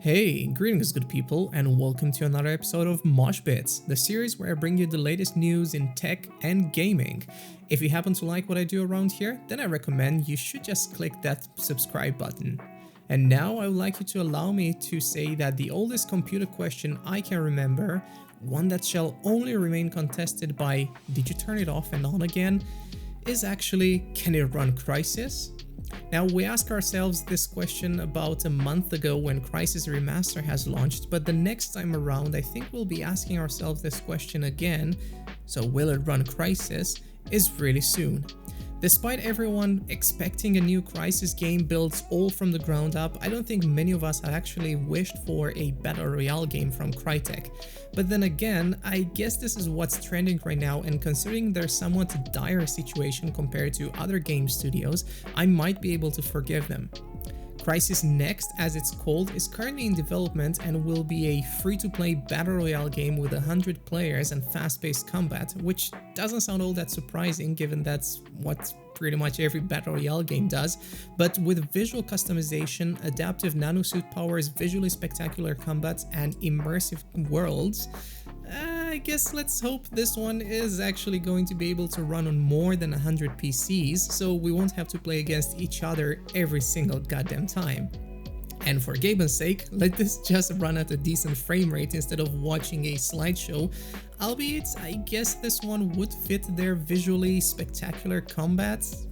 Hey, greetings good people, and welcome to another episode of MOSHBITS, the series where I bring you the latest news in tech and gaming. If you happen to like what I do around here, then I recommend you should just click that subscribe button. And now I would like you to allow me to say that the oldest computer question I can remember, one that shall only remain contested by "did you turn it off and on again?" is actually, can it run Crysis? Now, we asked ourselves this question about a month ago when Crysis Remaster has launched, but the next time around I think we'll be asking ourselves this question again, so will it run Crysis, is really soon. Despite everyone expecting a new Crysis game built all from the ground up, I don't think many of us had actually wished for a Battle Royale game from Crytek. But then again, I guess this is what's trending right now, and considering their somewhat dire situation compared to other game studios, I might be able to forgive them. Crysis Next, as it's called, is currently in development and will be a free-to-play Battle Royale game with 100 players and fast-paced combat, which doesn't sound all that surprising given that's what pretty much every Battle Royale game does, but with visual customization, adaptive nanosuit powers, visually spectacular combats, and immersive worlds. I guess let's hope this one is actually going to be able to run on more than 100 PCs, so we won't have to play against each other every single goddamn time. And for Gaben's sake, let this just run at a decent frame rate instead of watching a slideshow, albeit I guess this one would fit their visually spectacular combats.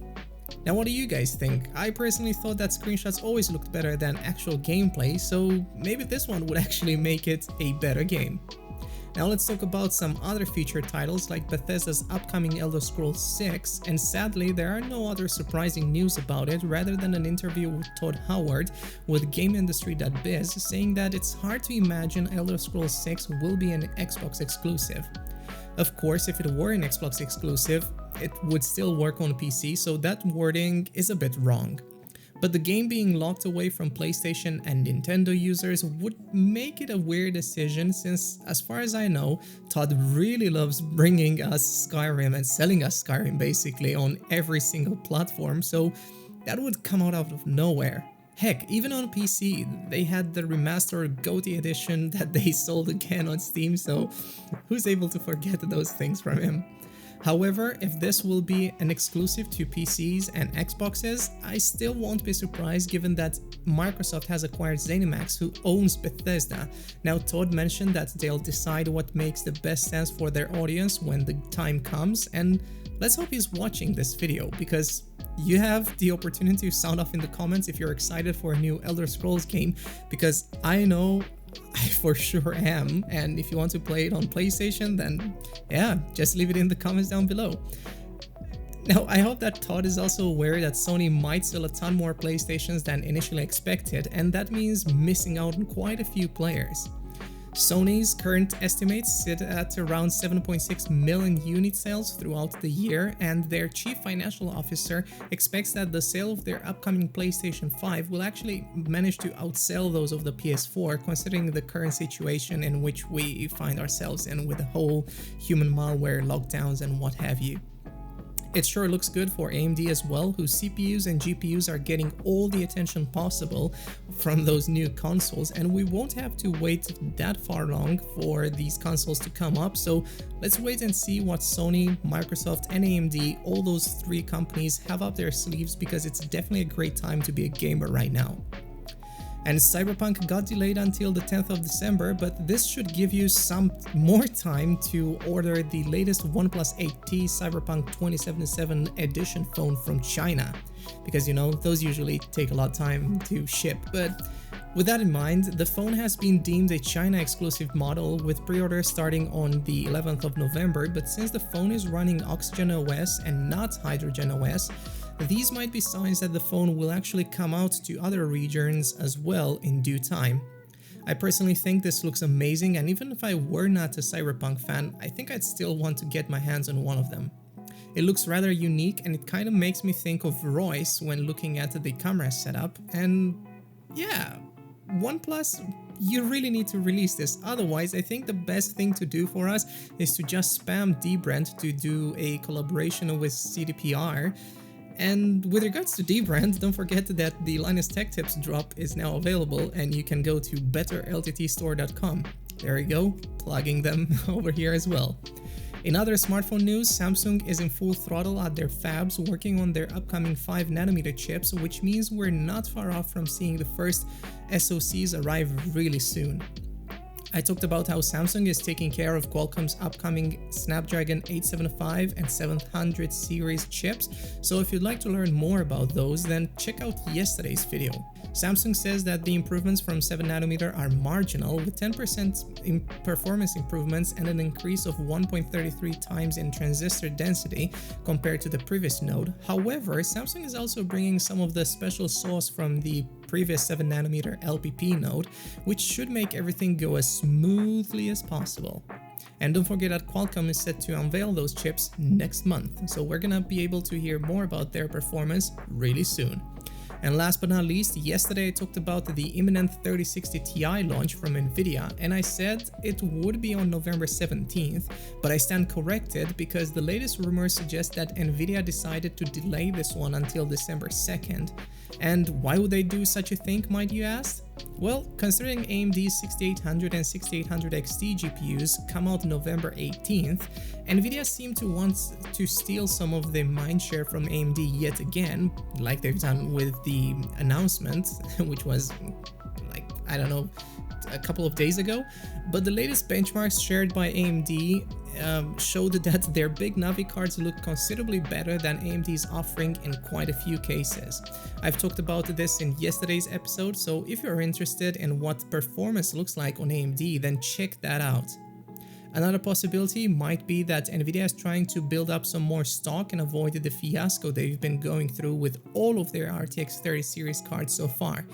Now, what do you guys think? I personally thought that screenshots always looked better than actual gameplay, so maybe this one would actually make it a better game. Now let's talk about some other featured titles like Bethesda's upcoming Elder Scrolls 6, and sadly there are no other surprising news about it rather than an interview with Todd Howard with GameIndustry.biz saying that it's hard to imagine Elder Scrolls 6 will be an Xbox exclusive. Of course, if it were an Xbox exclusive, it would still work on PC, so that wording is a bit wrong. But the game being locked away from PlayStation and Nintendo users would make it a weird decision since, as far as I know, Todd really loves bringing us Skyrim and selling us Skyrim basically on every single platform, so that would come out of nowhere. Heck, even on PC, they had the remastered GOTY edition that they sold again on Steam, so who's able to forget those things from him? However, if this will be an exclusive to PCs and Xboxes, I still won't be surprised given that Microsoft has acquired ZeniMax, who owns Bethesda. Now, Todd mentioned that they'll decide what makes the best sense for their audience when the time comes, and let's hope he's watching this video, because you have the opportunity to sound off in the comments if you're excited for a new Elder Scrolls game, because I know I for sure am, and if you want to play it on PlayStation, then yeah, just leave it in the comments down below. Now, I hope that Todd is also aware that Sony might sell a ton more PlayStations than initially expected, and that means missing out on quite a few players. Sony's current estimates sit at around 7.6 million unit sales throughout the year, and their chief financial officer expects that the sale of their upcoming PlayStation 5 will actually manage to outsell those of the PS4, considering the current situation in which we find ourselves in with the whole human malware, lockdowns, and what have you. It sure looks good for AMD as well, whose CPUs and GPUs are getting all the attention possible from those new consoles, and we won't have to wait that far long for these consoles to come up, so let's wait and see what Sony, Microsoft, and AMD, all those three companies, have up their sleeves, because it's definitely a great time to be a gamer right now. And CYBERPUNK got delayed until the 10th of December, but this should give you some more time to order the latest ONEPLUS 8T CYBERPUNK 2077 edition phone from China, because you know, those usually take a lot of time to ship. But with that in mind, the phone has been deemed a China exclusive model with pre-orders starting on the 11th of November, but since the phone is running Oxygen OS and not Hydrogen OS, these might be signs that the phone will actually come out to other regions as well in due time. I personally think this looks amazing, and even if I were not a CYBERPUNK fan, I think I'd still want to get my hands on one of them. It looks rather unique, and it kind of makes me think of Royce when looking at the camera setup, and yeah, OnePlus, you really need to release this. Otherwise, I think the best thing to do for us is to just spam dbrand to do a collaboration with CDPR And with regards to dbrand, don't forget that the Linus Tech Tips drop is now available and you can go to betterlttstore.com. There you go, plugging them over here as well. In other smartphone news, Samsung is in full throttle at their fabs working on their upcoming 5nm chips, which means we're not far off from seeing the first SoCs arrive really soon. I talked about how Samsung is taking care of Qualcomm's upcoming Snapdragon 875 and 700 series chips, so if you'd like to learn more about those, then check out yesterday's video. Samsung says that the improvements from 7nm are marginal, with 10% in performance improvements and an increase of 1.33 times in transistor density compared to the previous node. However, Samsung is also bringing some of the special sauce from the previous 7nm LPP node, which should make everything go as smoothly as possible. And don't forget that Qualcomm is set to unveil those chips next month, so we're gonna be able to hear more about their performance really soon. And last but not least, yesterday I talked about the imminent 3060 Ti launch from NVIDIA, and I said it would be on November 17th, but I stand corrected because the latest rumors suggest that NVIDIA decided to delay this one until December 2nd. And why would they do such a thing, might you ask? Well, considering AMD's 6800 and 6800 XT GPUs come out November 18th, NVIDIA seemed to want to steal some of the mindshare from AMD yet again, like they've done with the announcement, which was like, I don't know, a couple of days ago. But the latest benchmarks shared by AMD showed that their Big Navi cards look considerably better than AMD's offering in quite a few cases. I've talked about this in yesterday's episode, so if you're interested in what performance looks like on AMD, then check that out. Another possibility might be that NVIDIA is trying to build up some more stock and avoid the fiasco they've been going through with all of their RTX 30 series cards so far.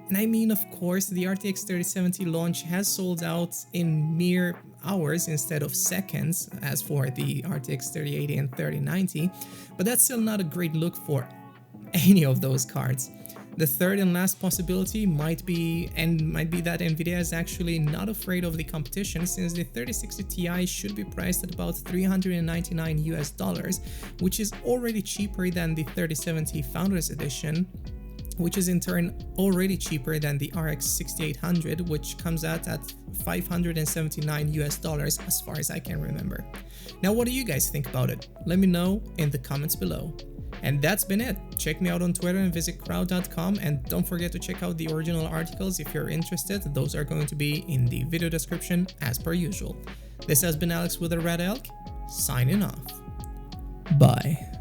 And I mean, of course, the RTX 3070 launch has sold out in mere hours instead of seconds, as for the RTX 3080 and 3090, but that's still not a great look for any of those cards. The third and last possibility might be that NVIDIA is actually not afraid of the competition, since the 3060 Ti should be priced at about $399 US, which is already cheaper than the 3070 Founders Edition, which is in turn already cheaper than the RX 6800, which comes out at $579 US as far as I can remember. Now, what do you guys think about it? Let me know in the comments below. And that's been it. Check me out on Twitter and visit crowd.com, and don't forget to check out the original articles if you're interested. Those are going to be in the video description as per usual. This has been Alex with the Red Elk, signing off. Bye.